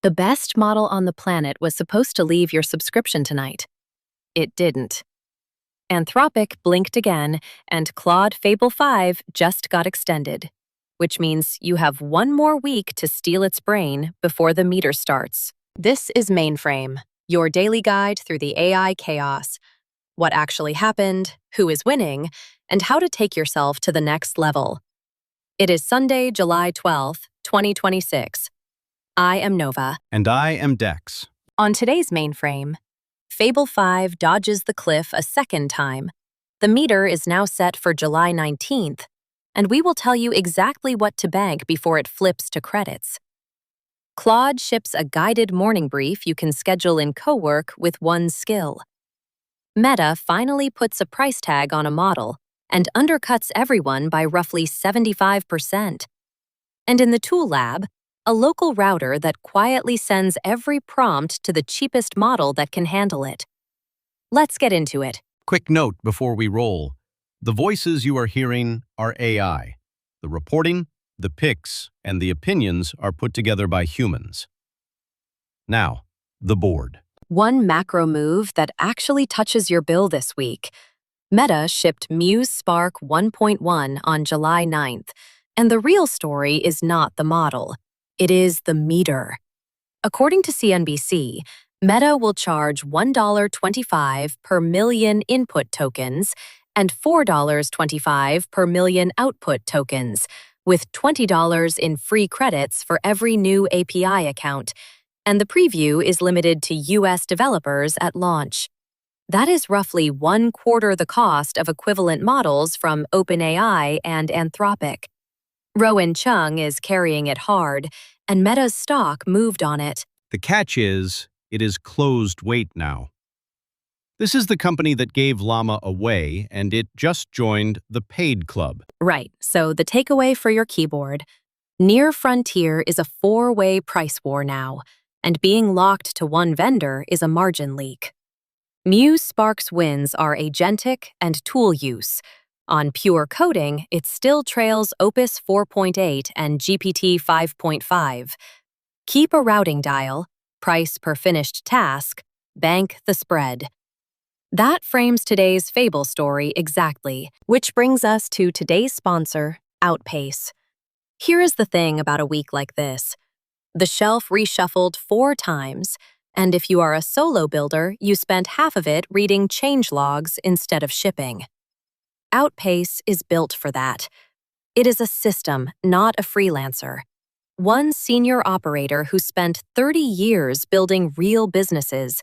The best model on the planet was supposed to leave your subscription tonight. It didn't. Anthropic blinked again, and Claude Fable 5 just got extended, which means you have one more week to steal its brain before the meter starts. This is Mainframe, your daily guide through the AI chaos, what actually happened, who is winning, and how to take yourself to the next level. It is Sunday, July 12th, 2026. I am Nova. And I am Dex. On today's Mainframe, Fable 5 dodges the cliff a second time. The meter is now set for July 19th, and we will tell you exactly what to bank before it flips to credits. Claude ships a guided morning brief you can schedule in Cowork with one skill. Meta finally puts a price tag on a model and undercuts everyone by roughly 75%. And in the tool lab, a local router that quietly sends every prompt to the cheapest model that can handle it. Let's get into it. Quick note before we roll. The voices you are hearing are AI. The reporting, the pics, and the opinions are put together by humans. Now, the board. One macro move that actually touches your bill this week. Meta shipped Muse Spark 1.1 on July 9th, and the real story is not the model. It is the meter. According to CNBC, Meta will charge $1.25 per million input tokens and $4.25 per million output tokens, with $20 in free credits for every new API account, and the preview is limited to US developers at launch. That is roughly 1/4 the cost of equivalent models from OpenAI and Anthropic. Rowan Chung is carrying it hard, and Meta's stock moved on it. The catch is, it is closed weight now. This is the company that gave Llama away, and it just joined the paid club. Right, so the takeaway for your keyboard. Near Frontier is a 4-way price war now, and being locked to one vendor is a margin leak. Muse Spark's wins are agentic and tool use. On pure coding, it still trails Opus 4.8 and GPT 5.5. Keep a routing dial, price per finished task, bank the spread. That frames today's Fable story exactly, which brings us to today's sponsor, Outpace. Here is the thing about a week like this. The shelf reshuffled 4 times, and if you are a solo builder, you spent half of it reading change logs instead of shipping. Outpace is built for that. It is a system, not a freelancer. One senior operator who spent 30 years building real businesses,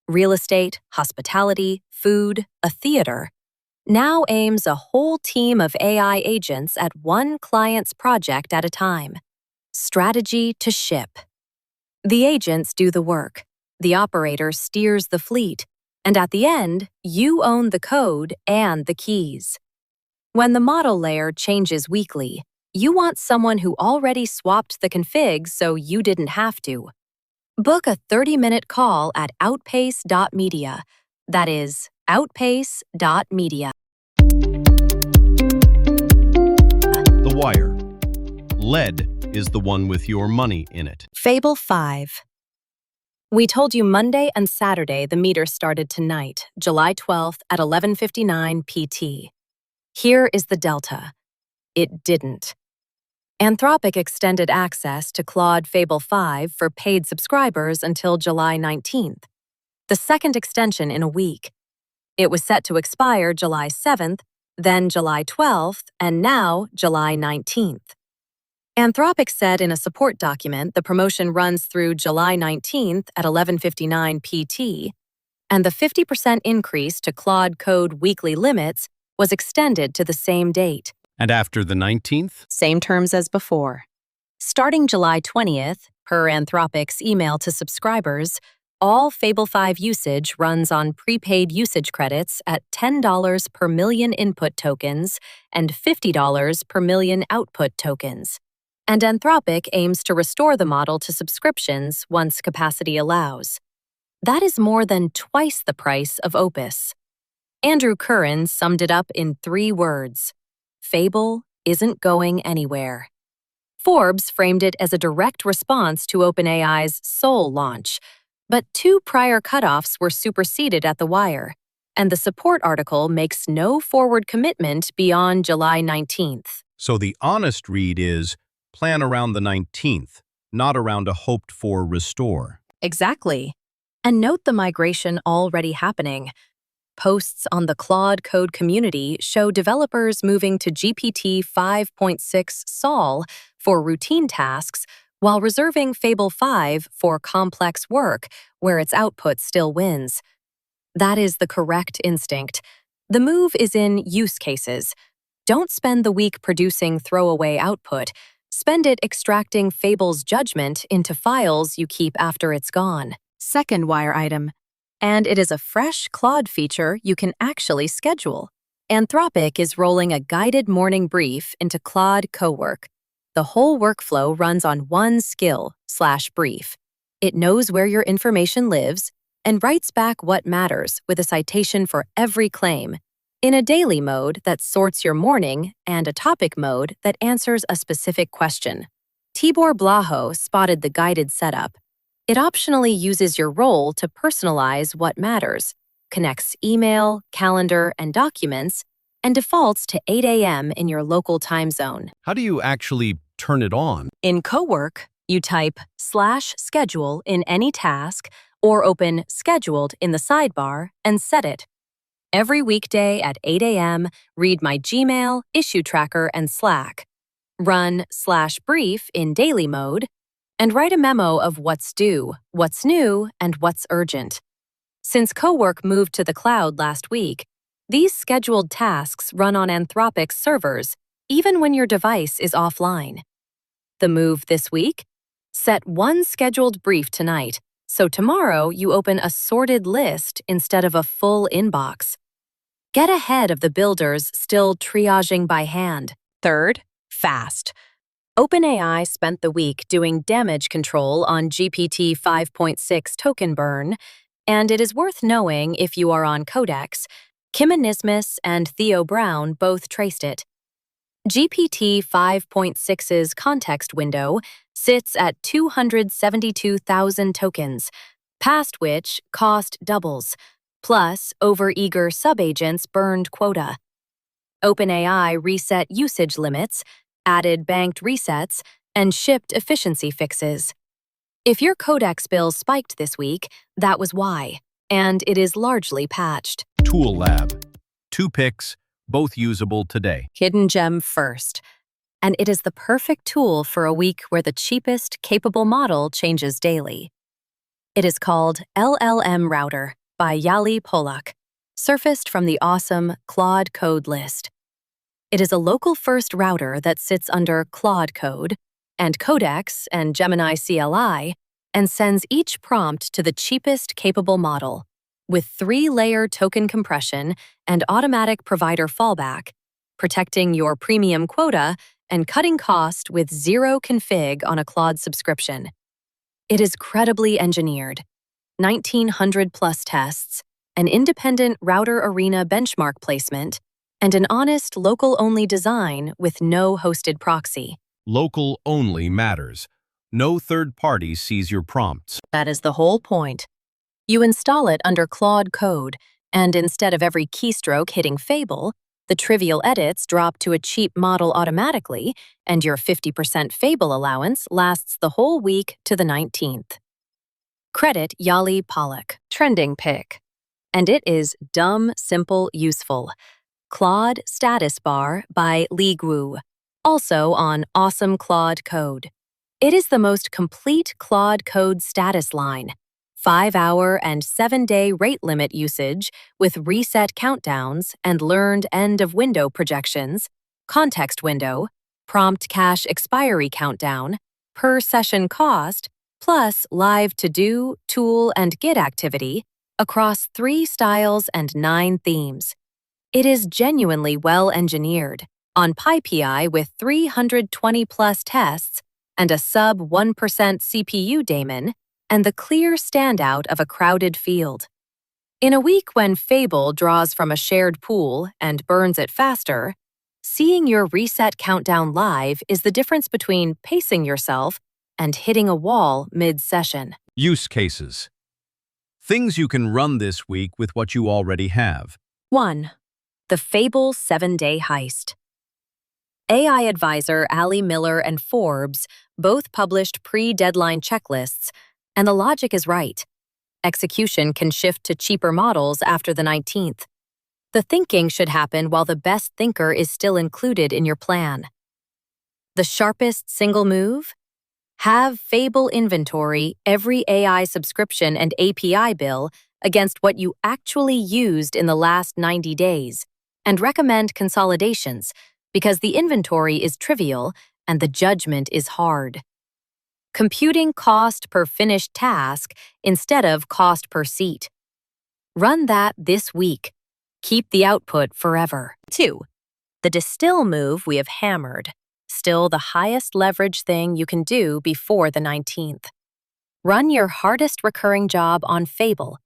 real estate, hospitality, food, a theater, now aims a whole team of AI agents at one client's project at a time. Strategy to ship. The agents do the work. The operator steers the fleet. And at the end, you own the code and the keys. When the model layer changes weekly, you want someone who already swapped the configs so you didn't have to. Book a 30-minute call at outpace.media. That is, outpace.media. The wire. Lead is the one with your money in it. Fable 5. We told you Monday and Saturday the meter started tonight, July 12th at 11:59 PT. Here is the delta. It didn't. Anthropic extended access to Claude Fable 5 for paid subscribers until July 19th, the second extension in a week. It was set to expire July 7th, then July 12th, and now July 19th. Anthropic said in a support document the promotion runs through July 19th at 11:59 PT, and the 50% increase to Claude Code weekly limits was extended to the same date. And after the 19th? Same terms as before. Starting July 20th, per Anthropic's email to subscribers, all Fable 5 usage runs on prepaid usage credits at $10 per million input tokens and $50 per million output tokens. And Anthropic aims to restore the model to subscriptions once capacity allows. That is more than twice the price of Opus. Andrew Curran summed it up in 3 words. Fable isn't going anywhere. Forbes framed it as a direct response to OpenAI's Soul launch, but two prior cutoffs were superseded at the wire, and the support article makes no forward commitment beyond July 19th. So the honest read is, plan around the 19th, not around a hoped-for restore. Exactly. And note the migration already happening. Posts on the Claude Code community show developers moving to GPT 5.6 Sol for routine tasks while reserving Fable 5 for complex work where its output still wins. That is the correct instinct. The move is in use cases. Don't spend the week producing throwaway output. Spend it extracting Fable's judgment into files you keep after it's gone. Second wire item. And it is a fresh Claude feature you can actually schedule. Anthropic is rolling a guided morning brief into Claude Cowork. The whole workflow runs on one skill/brief. It knows where your information lives and writes back what matters with a citation for every claim, in a daily mode that sorts your morning and a topic mode that answers a specific question. Tibor Blaho spotted the guided setup. It optionally uses your role to personalize what matters, connects email, calendar, and documents, and defaults to 8 a.m. in your local time zone. How do you actually turn it on? In Cowork, you type /schedule in any task or open Scheduled in the sidebar and set it. Every weekday at 8 a.m., read my Gmail, issue tracker, and Slack. Run /brief in daily mode, and write a memo of what's due, what's new, and what's urgent. Since Cowork moved to the cloud last week, these scheduled tasks run on Anthropic's servers, even when your device is offline. The move this week? Set one scheduled brief tonight, so tomorrow you open a sorted list instead of a full inbox. Get ahead of the builders still triaging by hand. Third, fast. OpenAI spent the week doing damage control on GPT 5.6 token burn, and it is worth knowing if you are on Codex. Kim Nismus and Theo Brown both traced it. GPT 5.6's context window sits at 272,000 tokens, past which cost doubles, plus overeager subagents burned quota. OpenAI reset usage limits, added banked resets, and shipped efficiency fixes. If your Codex bill spiked this week, that was why, and it is largely patched. Tool Lab. 2 picks, both usable today. Hidden gem first. And it is the perfect tool for a week where the cheapest capable model changes daily. It is called LLM Router by Yali Polak, surfaced from the awesome Claude Code list. It is a local-first router that sits under Claude Code and Codex and Gemini CLI and sends each prompt to the cheapest capable model, with 3-layer token compression and automatic provider fallback, protecting your premium quota and cutting cost with 0 config on a Claude subscription. It is credibly engineered, 1,900+ tests, an independent router arena benchmark placement, and an honest local-only design with no hosted proxy. Local only matters. No third party sees your prompts. That is the whole point. You install it under Claude Code, and instead of every keystroke hitting Fable, the trivial edits drop to a cheap model automatically, and your 50% Fable allowance lasts the whole week to the 19th. Credit Yali Polak, trending pick. And it is dumb, simple, useful. Claude Status Bar by Li Guo, also on Awesome Claude Code. It is the most complete Claude Code status line. 5-hour and 7-day rate limit usage with reset countdowns and learned end-of-window projections, context window, prompt cache expiry countdown, per session cost, plus live to-do, tool, and Git activity across 3 styles and 9 themes. It is genuinely well-engineered, on PyPI with 320+ tests and a sub-1% CPU daemon, and the clear standout of a crowded field. In a week when Fable draws from a shared pool and burns it faster, Seeing your reset countdown live is the difference between pacing yourself and hitting a wall mid-session. Use cases. Things you can run this week with what you already have. 1. The Fable 7-Day Heist. AI advisor Ali Miller and Forbes both published pre-deadline checklists, and the logic is right. Execution can shift to cheaper models after the 19th. The thinking should happen while the best thinker is still included in your plan. The sharpest single move? Have Fable inventory every AI subscription and API bill against what you actually used in the last 90 days, and recommend consolidations because the inventory is trivial and the judgment is hard. Computing cost per finished task instead of cost per seat. Run that this week. Keep the output forever. 2. The distill move we have hammered. Still the highest leverage thing you can do before the 19th. Run your hardest recurring job on Fable,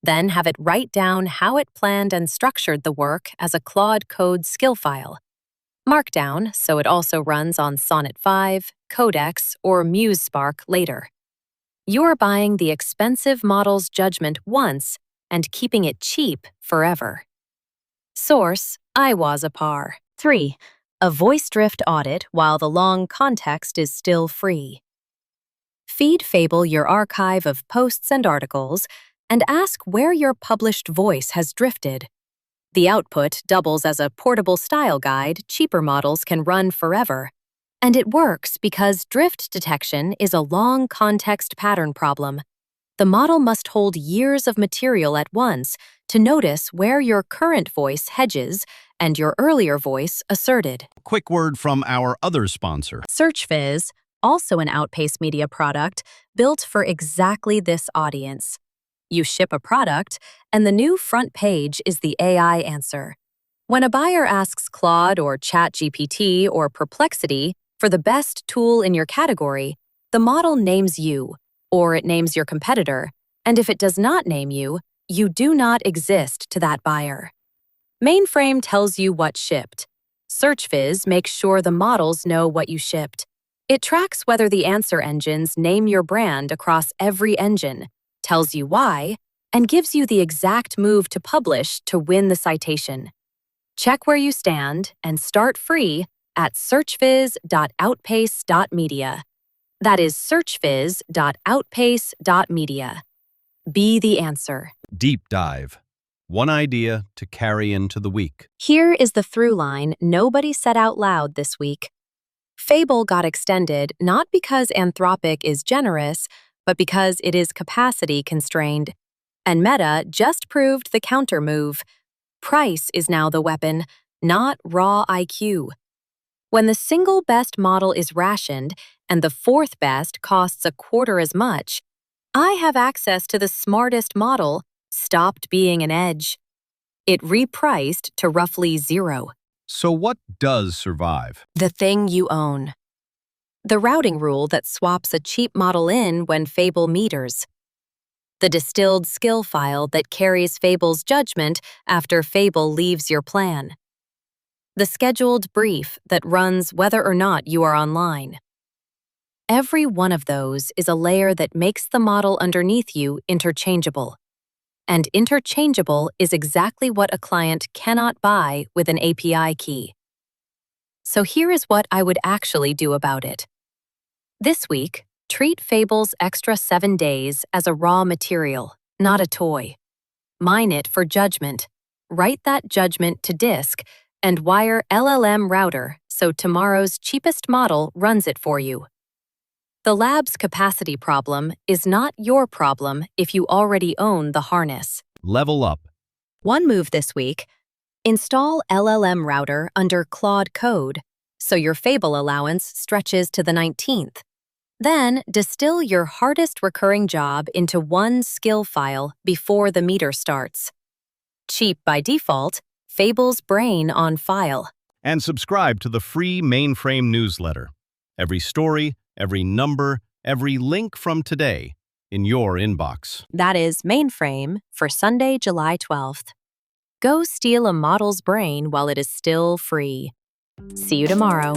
then have it write down how it planned and structured the work as a Claude Code skill file. Markdown so it also runs on Sonnet 5, Codex, or MuseSpark later. You're buying the expensive model's judgment once and keeping it cheap forever. Source, iWasApar. 3. A voice drift audit while the long context is still free. Feed Fable your archive of posts and articles and ask where your published voice has drifted. The output doubles as a portable style guide cheaper models can run forever. And it works because drift detection is a long context pattern problem. The model must hold years of material at once to notice where your current voice hedges and your earlier voice asserted. Quick word from our other sponsor. SearchViz, also an Outpace Media product, built for exactly this audience. You ship a product, and the new front page is the AI answer. When a buyer asks Claude or ChatGPT or Perplexity for the best tool in your category, the model names you, or it names your competitor, and if it does not name you, you do not exist to that buyer. Mainframe tells you what shipped. SearchViz makes sure the models know what you shipped. It tracks whether the answer engines name your brand across every engine, tells you why, and gives you the exact move to publish to win the citation. Check where you stand and start free at searchviz.outpace.media. That is searchviz.outpace.media. Be the answer. Deep dive. One idea to carry into the week. Here is the through line nobody said out loud this week. Fable got extended not because Anthropic is generous, but because it is capacity constrained. And Meta just proved the counter move. Price is now the weapon, not raw IQ. When the single best model is rationed and the fourth best costs a quarter as much, I have access to the smartest model, stopped being an edge. It repriced to roughly zero. So what does survive? The thing you own. The routing rule that swaps a cheap model in when Fable meters. The distilled skill file that carries Fable's judgment after Fable leaves your plan. The scheduled brief that runs whether or not you are online. Every one of those is a layer that makes the model underneath you interchangeable. And interchangeable is exactly what a client cannot buy with an API key. So here is what I would actually do about it. This week, treat Fable's extra 7 days as a raw material, not a toy. Mine it for judgment. Write that judgment to disk and wire LLM router so tomorrow's cheapest model runs it for you. The lab's capacity problem is not your problem if you already own the harness. Level up. One move this week, install LLM router under Claude Code so your Fable allowance stretches to the 19th. Then distill your hardest recurring job into one skill file before the meter starts. Cheap by default, Fable's brain on file. And subscribe to the free Mainframe newsletter. Every story, every number, every link from today in your inbox. That is Mainframe for Sunday, July 12th. Go steal a model's brain while it is still free. See you tomorrow.